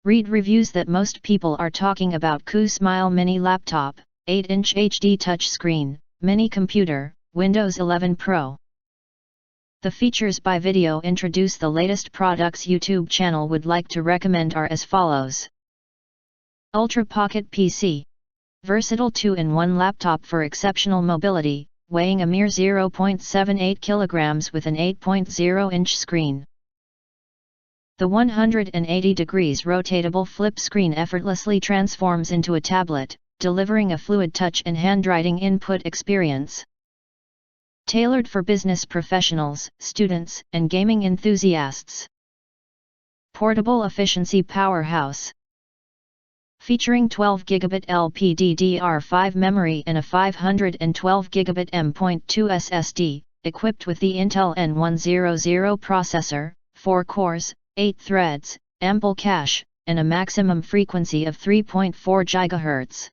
Read reviews that most people are talking about. KOOSMILE Mini Laptop, 8-inch HD touchscreen, mini computer, Windows 11 Pro. The features by video introduce the latest products YouTube channel would like to recommend are as follows. Ultra Pocket PC. Versatile 2-in-1 laptop for exceptional mobility, weighing a mere 0.78 kilograms with an 8.0-inch screen. The 180 degrees rotatable flip screen effortlessly transforms into a tablet, delivering a fluid touch and handwriting input experience. Tailored for business professionals, students, and gaming enthusiasts. Portable efficiency powerhouse. Featuring 12 Gigabit LPDDR5 memory and a 512 Gigabit M.2 SSD, equipped with the Intel N100 processor, 4 cores, 8 threads, ample cache, and a maximum frequency of 3.4 GHz.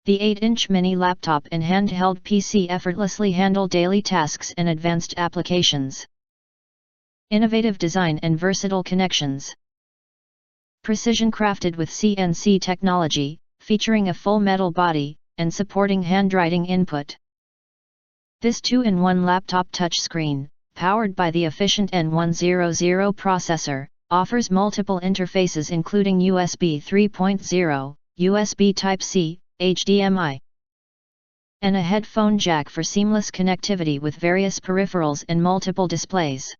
The 8-inch mini laptop and handheld PC effortlessly handle daily tasks and advanced applications. Innovative design and versatile connections. Precision crafted with CNC technology, featuring a full metal body, and supporting handwriting input. This 2-in-1 laptop touchscreen, powered by the efficient N100 processor, offers multiple interfaces including USB 3.0, USB Type-C, HDMI, and a headphone jack for seamless connectivity with various peripherals and multiple displays.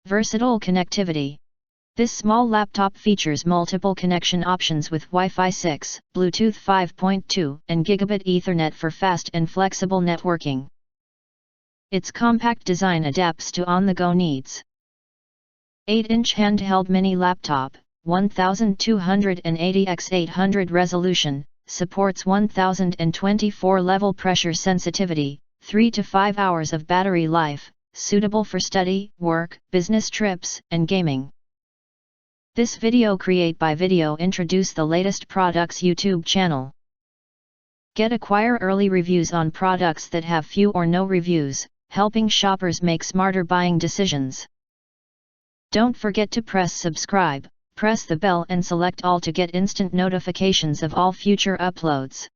Versatile connectivity. This small laptop features multiple connection options with Wi-Fi 6, Bluetooth 5.2, and Gigabit Ethernet for fast and flexible networking. Its compact design adapts to on-the-go needs. 8-inch handheld mini laptop, 1280x800 resolution, supports 1024 level pressure sensitivity, 3 to 5 hours of battery life, suitable for study, work, business trips, and gaming. This video create by video introduce the latest products YouTube channel. Acquire early reviews on products that have few or no reviews, helping shoppers make smarter buying decisions. Don't forget to press subscribe, press the bell and select all to get instant notifications of all future uploads.